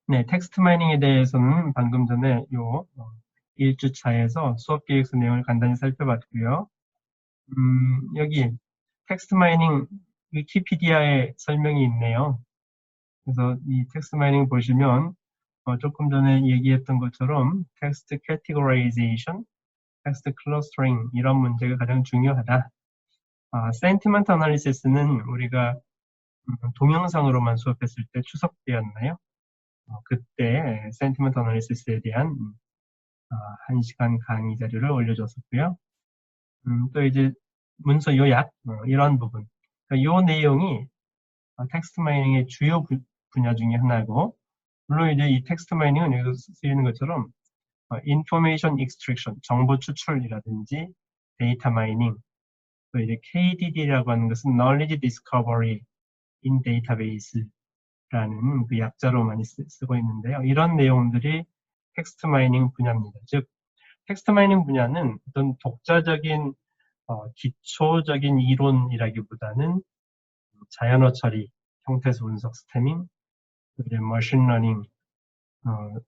네, 텍스트 마이닝에 대해서는 방금 전에 1주차에서 수업 기획서 내용을 간단히 살펴봤고요. 여기 텍스트 마이닝 위키피디아에 설명이 있네요. 그래서 이 텍스트 마이닝 보시면 조금 전에 얘기했던 것처럼 텍스트 캐티고라이제이션, 텍스트 클러스터링 이런 문제가 가장 중요하다. 센티먼트 어널리시스는 우리가 동영상으로만 수업했을 때 추석 때였나요? 그때 센티먼트 어널리시스에 대한 1시간 강의 자료를 올려줬었고요. 또 이제 문서 요약 이런 부분. 그러니까 이 내용이 텍스트 마이닝의 주요 분야 중에 하나고, 물론 이제 이 텍스트 마이닝은 여기서 쓰이는 것처럼 인포메이션 익스트랙션, 정보 추출이라든지 데이터 마이닝, 또 이제 KDD라고 하는 것은 Knowledge Discovery in Database라는 그 약자로 많이 쓰고 있는데요. 이런 내용들이 텍스트 마이닝 분야입니다. 즉, 텍스트 마이닝 분야는 어떤 독자적인 기초적인 이론이라기보다는 자연어 처리, 형태수 분석, 스태밍, 머신러닝,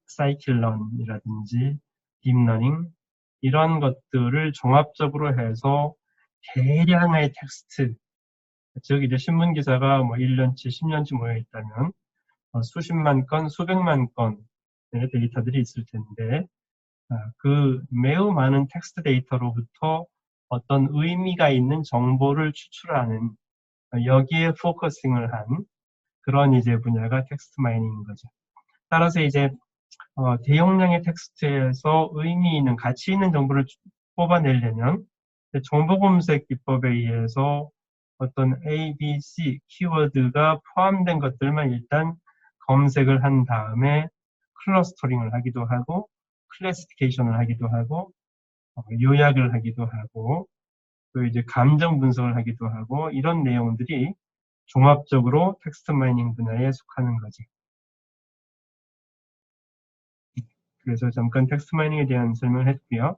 사이클런이라든지 딥러닝 이런 것들을 종합적으로 해서 대량의 텍스트, 즉 이제 신문 기사가 뭐 1년치, 10년치 모여 있다면 수십만 건, 수백만 건의 데이터들이 있을 텐데 그 매우 많은 텍스트 데이터로부터 어떤 의미가 있는 정보를 추출하는 여기에 포커싱을 한 그런 이제 분야가 텍스트 마이닝인 거죠. 따라서 이제 대용량의 텍스트에서 의미 있는 가치 있는 정보를 뽑아내려면 정보 검색 기법에 의해서 어떤 A, B, C 키워드가 포함된 것들만 일단 검색을 한 다음에 클러스터링을 하기도 하고 클래시피케이션을 하기도 하고 요약을 하기도 하고 또 이제 감정 분석을 하기도 하고 이런 내용들이 종합적으로 텍스트 마이닝 분야에 속하는 거지. 그래서 잠깐 텍스트 마이닝에 대한 설명을 했고요.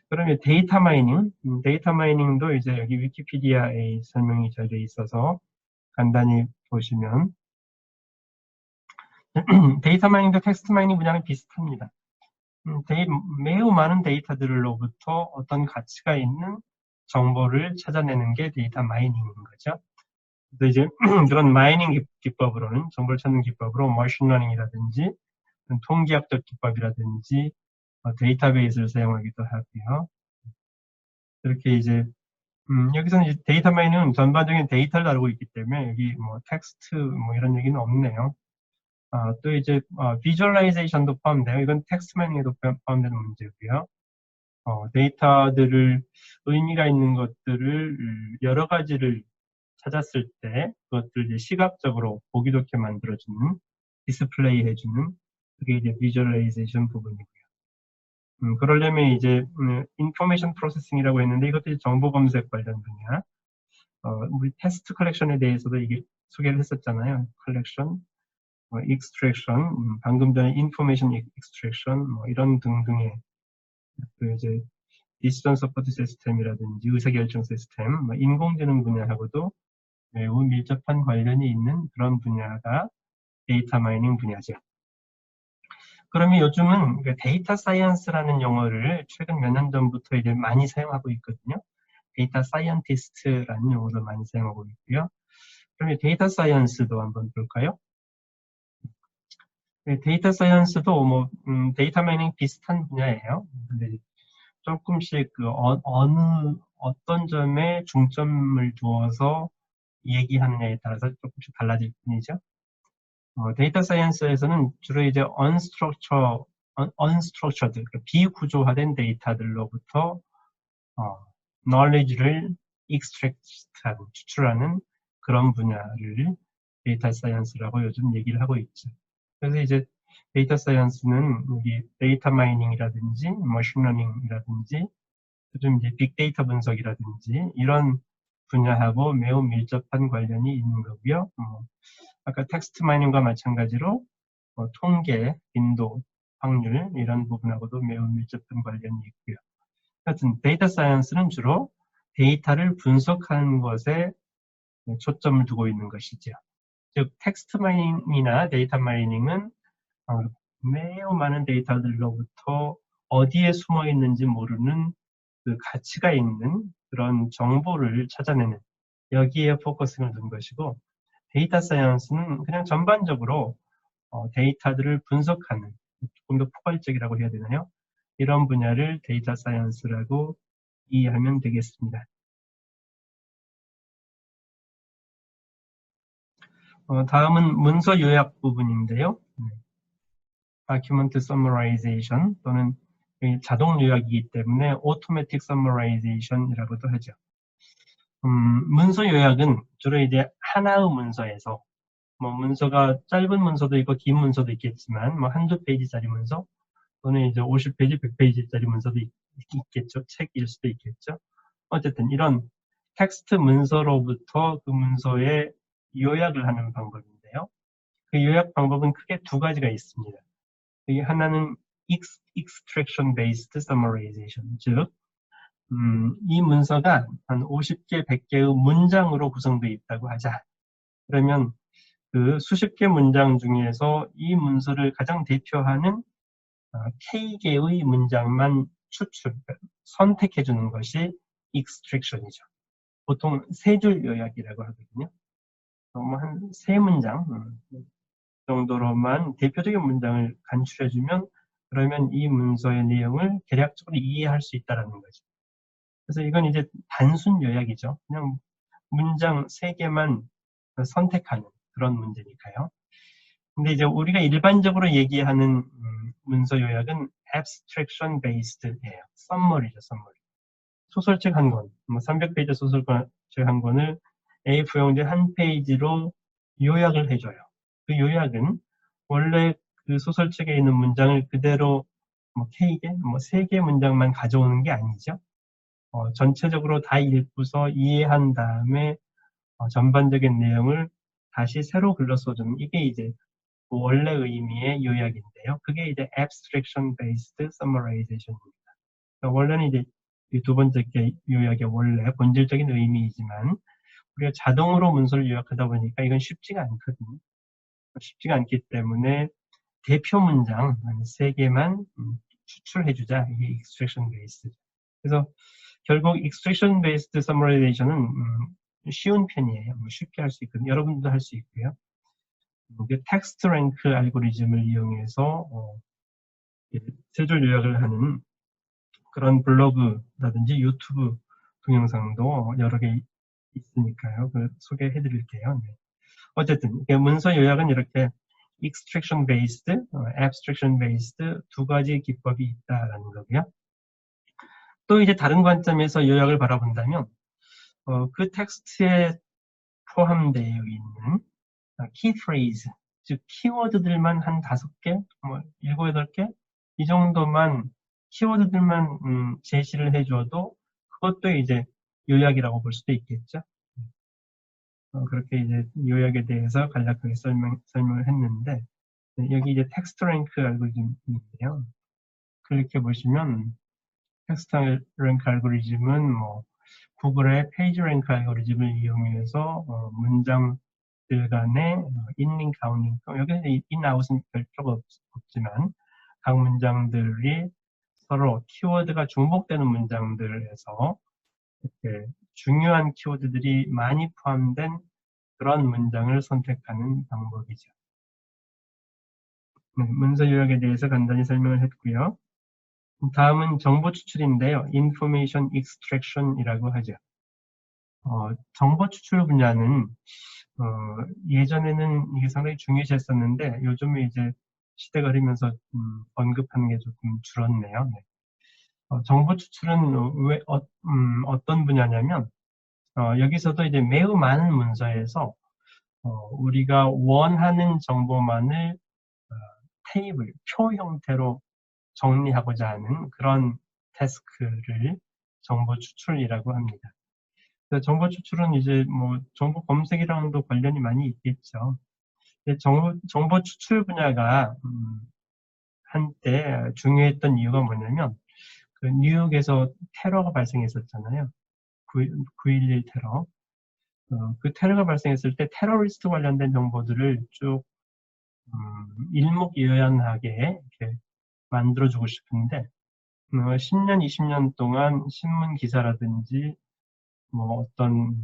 그러면 데이터 마이닝, 데이터 마이닝도 이제 여기 위키피디아에 설명이 잘 돼 있어서 간단히 보시면 데이터 마이닝도 텍스트 마이닝 분야는 비슷합니다. 매우 많은 데이터들로부터 어떤 가치가 있는 정보를 찾아내는 게 데이터 마이닝인 거죠. 그래서 이제 그런 마이닝 기법으로는 정보를 찾는 기법으로 머신러닝이라든지 통계학적 기법이라든지 데이터베이스를 사용하기도 하고요. 이렇게 이제 여기서는 이제 데이터 마이닝은 전반적인 데이터를 다루고 있기 때문에 여기 뭐 텍스트 뭐 이런 얘기는 없네요. 또 이제 비주얼라이제이션도 포함돼요. 이건 텍스트 마이닝에도 포함되는 문제고요. 데이터들을 의미가 있는 것들을 여러 가지를 찾았을 때 그것들 이제 시각적으로 보기 좋게 만들어주는 디스플레이 해주는 그게 이제 비주얼라이제이션 부분이고요. 그러려면 이제 인포메이션 프로세싱이라고 했는데 이것도 이제 정보 검색 관련 분야. 우리 테스트 컬렉션에 대해서도 이게 소개를 했었잖아요. 컬렉션, 익스트랙션, 방금 전에 인포메이션 익스트랙션 뭐 이런 등등의 그 이제 디시전 서포트 시스템이라든지 의사결정 시스템, 뭐 인공지능 분야하고도 매우 밀접한 관련이 있는 그런 분야가 데이터 마이닝 분야죠. 그러면 요즘은 데이터 사이언스라는 용어를 최근 몇 년 전부터 이제 많이 사용하고 있거든요. 데이터 사이언티스트라는 용어도 많이 사용하고 있고요. 그러면 데이터 사이언스도 한번 볼까요? 네, 데이터 사이언스도 뭐 데이터 마이닝 비슷한 분야예요. 근데 조금씩 어떤 점에 중점을 두어서 얘기하느냐에 따라서 조금씩 달라질 뿐이죠. 데이터 사이언스에서는 주로 이제 unstructured, 그러니까 비구조화된 데이터들로부터 knowledge를 extract하고 추출하는 그런 분야를 데이터 사이언스라고 요즘 얘기를 하고 있죠. 그래서 이제 데이터 사이언스는 여기 데이터 마이닝이라든지 머신러닝이라든지 요즘 이제 빅데이터 분석이라든지 이런 분야하고 매우 밀접한 관련이 있는 거고요. 아까 텍스트 마이닝과 마찬가지로 통계, 빈도, 확률 이런 부분하고도 매우 밀접한 관련이 있고요. 하여튼 데이터 사이언스는 주로 데이터를 분석하는 것에 초점을 두고 있는 것이죠. 즉 텍스트 마이닝이나 데이터 마이닝은 매우 많은 데이터들로부터 어디에 숨어 있는지 모르는 그 가치가 있는 그런 정보를 찾아내는, 여기에 포커스를 둔 것이고, 데이터 사이언스는 그냥 전반적으로 데이터들을 분석하는, 조금 더 포괄적이라고 해야 되나요? 이런 분야를 데이터 사이언스라고 이해하면 되겠습니다. 다음은 문서 요약 부분인데요. Document Summarization 또는 자동 요약이기 때문에 Automatic Summarization이라고도 하죠. 문서 요약은 주로 이제 하나의 문서에서, 뭐 문서가 짧은 문서도 있고 긴 문서도 있겠지만, 뭐 한두 페이지짜리 문서 또는 이제 50페이지, 100페이지짜리 문서도 있겠죠. 책일 수도 있겠죠. 어쨌든 이런 텍스트 문서로부터 그 문서에 요약을 하는 방법인데요. 그 요약 방법은 크게 두 가지가 있습니다. 하나는 extraction based summarization, 즉 이 문서가 한 50개, 100개의 문장으로 구성되어 있다고 하자. 그러면 그 수십 개 문장 중에서 이 문서를 가장 대표하는 K개의 문장만 선택해 주는 것이 extraction이죠. 보통 세 줄 요약이라고 하거든요. 한 세 문장 정도로만 대표적인 문장을 간추려주면, 그러면 이 문서의 내용을 대략적으로 이해할 수 있다는 거죠. 그래서 이건 이제 단순 요약이죠. 그냥 문장 3개만 선택하는 그런 문제니까요. 근데 이제 우리가 일반적으로 얘기하는 문서 요약은 abstraction based예요. 썸머리죠, 썸머리. 소설책 한 권, 300페이지 소설책 한 권을 A4 용지 한 페이지로 요약을 해줘요. 그 요약은 원래 그 소설책에 있는 문장을 그대로 K개, 3개 문장만 가져오는 게 아니죠. 전체적으로 다 읽고서 이해한 다음에 전반적인 내용을 다시 새로 글로 써주는, 이게 이제 원래 의미의 요약인데요. 그게 이제 abstraction based summarization입니다. 그러니까 원래는 이제 이 두 번째 요약의 원래 본질적인 의미이지만, 우리가 자동으로 문서를 요약하다 보니까 이건 쉽지가 않거든요. 쉽지가 않기 때문에 대표 문장 한 3개만 추출해주자. 이게 extraction based. 그래서 결국 extraction based summarization은 쉬운 편이에요. 쉽게 할 수 있거든요. 여러분도 할 수 있고요. 이게 텍스트 랭크 알고리즘을 이용해서 세 줄 요약을 하는 그런 블로그라든지 유튜브 동영상도 여러 개 있으니까요. 소개해 드릴게요. 네. 어쨌든 문서 요약은 이렇게 extraction based, abstraction based 두 가지 기법이 있다라는 거고요. 또 이제 다른 관점에서 요약을 바라본다면 그 텍스트에 포함되어 있는 key phrase, 즉 키워드들만 한 5개, 7, 8개 이 정도만 키워드들만 제시를 해줘도 그것도 이제 요약이라고 볼 수도 있겠죠. 그렇게 이제 요약에 대해서 간략하게 설명을 했는데, 여기 이제 텍스트 랭크 알고리즘인데요. 클릭해 보시면 텍스트 랭크 알고리즘은 구글의 페이지 랭크 알고리즘을 이용해서 문장들 간의 인링, 아웃링, 여기서 인아웃은 별 필요가 없지만 각 문장들이 서로 키워드가 중복되는 문장들에서 이렇게 중요한 키워드들이 많이 포함된 그런 문장을 선택하는 방법이죠. 문서 요약에 대해서 간단히 설명을 했고요. 다음은 정보 추출인데요. Information Extraction이라고 하죠. 정보 추출 분야는 예전에는 이게 상당히 중요시했었는데 요즘에 이제 시대가 흐르면서 언급하는 게 조금 줄었네요. 네. 정보 추출은 어떤 분야냐면 여기서도 이제 매우 많은 문서에서 우리가 원하는 정보만을 테이블, 표 형태로 정리하고자 하는 그런 태스크를 정보 추출이라고 합니다. 정보 추출은 이제 정보 검색이랑도 관련이 많이 있겠죠. 정보 추출 분야가 한때 중요했던 이유가 뭐냐면 그 뉴욕에서 테러가 발생했었잖아요. 9.11 테러. 그 테러가 발생했을 때 테러리스트 관련된 정보들을 쭉 일목요연하게 이렇게 만들어주고 싶은데 10년, 20년 동안 신문 기사라든지 뭐 어떤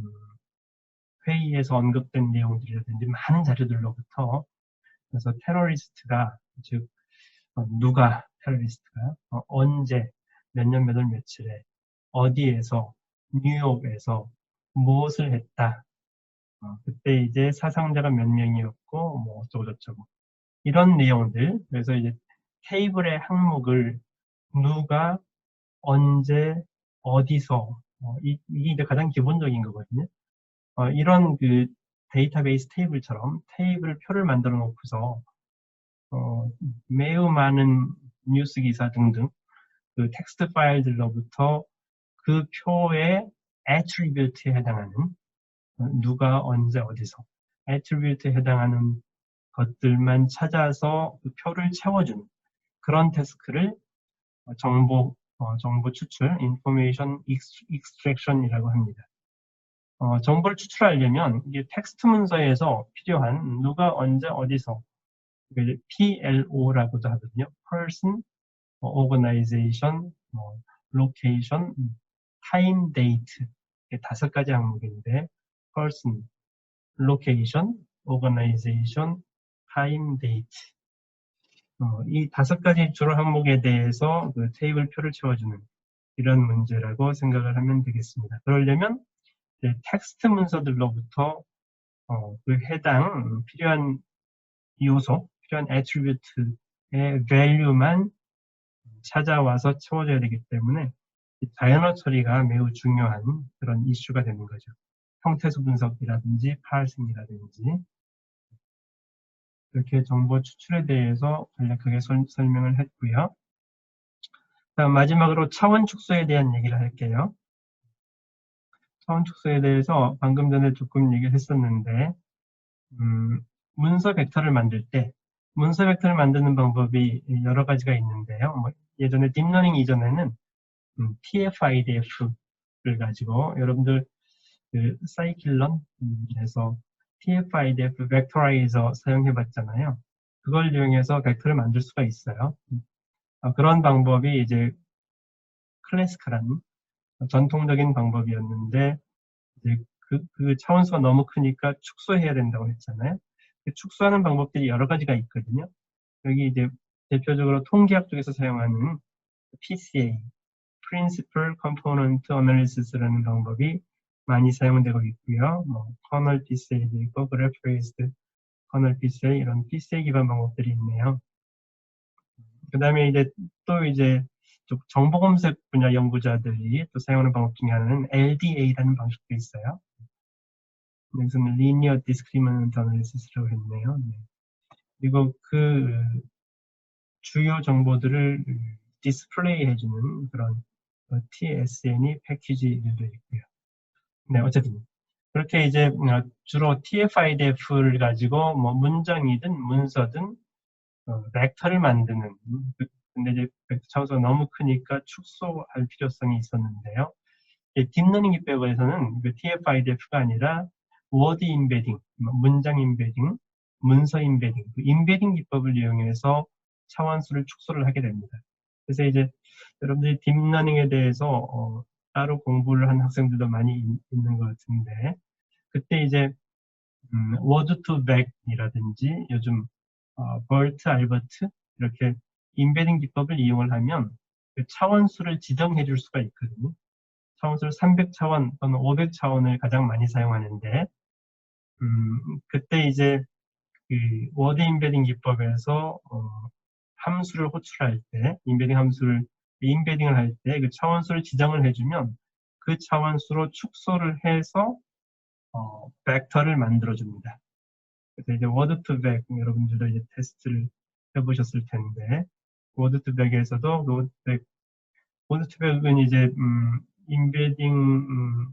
회의에서 언급된 내용들이라든지 많은 자료들로부터 그래서 테러리스트가 즉 누가 테러리스트가 언제 몇 년 몇 월 며칠에 어디에서 뉴욕에서 무엇을 했다. 그때 이제 사상자가 몇 명이었고 뭐 어쩌고저쩌고 이런 내용들 그래서 이제 테이블의 항목을 누가 언제 어디서 이게 이제 가장 기본적인 거거든요. 이런 그 데이터베이스 테이블처럼 테이블 표를 만들어 놓고서 매우 많은 뉴스 기사 등등 그 텍스트 파일들로부터 그 표의 attribute에 해당하는 누가 언제 어디서 attribute에 해당하는 것들만 찾아서 그 표를 채워주는 그런 태스크를 정보 추출, information extraction이라고 합니다. 정보를 추출하려면 이게 텍스트 문서에서 필요한 누가 언제 어디서 PLO라고도 하거든요. Person, Organization, Location, Time, Date 이게 5가지 항목인데 Person, Location, Organization, Time, Date 이 5가지 주로 항목에 대해서 그 테이블 표를 채워주는 이런 문제라고 생각을 하면 되겠습니다. 그러려면 텍스트 문서들로부터 그 해당 필요한 요소, 필요한 attribute의 value만 찾아와서 채워져야 되기 때문에 다이어너 처리가 매우 중요한 그런 이슈가 되는 거죠. 형태수 분석이라든지 파르싱이라든지 이렇게 정보 추출에 대해서 간략하게 설명을 했고요. 다음 마지막으로 차원 축소에 대한 얘기를 할게요. 차원 축소에 대해서 방금 전에 조금 얘기를 했었는데 문서 벡터를 만들 때 문서 벡터를 만드는 방법이 여러 가지가 있는데요. 예전에 딥러닝 이전에는 TF-IDF를 가지고 여러분들 그 사이클론에서 TF-IDF 벡터라이저 사용해봤잖아요. 그걸 이용해서 벡터를 만들 수가 있어요. 그런 방법이 이제 클래시컬한 전통적인 방법이었는데 이제 그 차원수가 너무 크니까 축소해야 된다고 했잖아요. 축소하는 방법들이 여러 가지가 있거든요. 여기 이제 대표적으로 통계학 쪽에서 사용하는 PCA, Principal Component Analysis라는 방법이 많이 사용되고 있고요. 커널 PCA도 있고, Graph Based 커널 PCA 이런 PCA 기반 방법들이 있네요. 그 다음에 또 정보 검색 분야 연구자들이 또 사용하는 방법 중에 하나는 LDA라는 방식도 있어요. 여기서는 Linear Discriminant Analysis라고 했네요. 그리고 그 주요 정보들을 디스플레이 해주는 그런 TSN이 패키지들도 있고요. 네, 어쨌든 그렇게 이제 주로 TF-IDF를 가지고 문장이든 문서든 벡터를 만드는 근데 이제 벡터 차원수가 너무 크니까 축소할 필요성이 있었는데요. 딥러닝 기법에서는 그 TF-IDF가 아니라 워드 임베딩, 문장 임베딩, 문서 임베딩, 그 임베딩 기법을 이용해서 차원수를 축소를 하게 됩니다. 그래서 이제 여러분들이 딥러닝에 대해서 따로 공부를 한 학생들도 많이 있는 것 같은데 그때 이제 워드 투 백이라든지 요즘 버트, 알버트 이렇게 임베딩 기법을 이용을 하면 그 차원수를 지정해 줄 수가 있거든요. 차원수를 300차원 또는 500차원을 가장 많이 사용하는데 그때 이제 그 워드 임베딩 기법에서 함수를 호출할 때 임베딩 함수를 임베딩을 할 때 그 차원수를 지정을 해주면 그 차원수로 축소를 해서 벡터를 만들어줍니다. 그래서 이제 워드 투 벡 여러분들도 이제 테스트를 해보셨을 텐데 워드 투 벡에서도 워드 투 벡은 이제 임베딩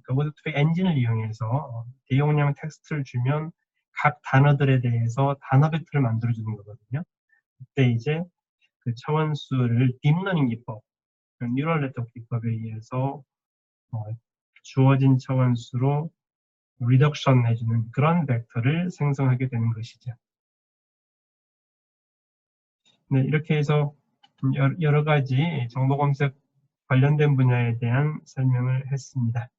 그 워드 투 벡 엔진을 이용해서 대용량 텍스트를 주면 각 단어들에 대해서 단어 벡터를 만들어주는 거거든요. 그때 이제 그 차원수를 딥러닝 기법, 뉴럴 네트워크 기법에 의해서 주어진 차원수로 리덕션 해주는 그런 벡터를 생성하게 되는 것이죠. 네, 이렇게 해서 여러 가지 정보 검색 관련된 분야에 대한 설명을 했습니다.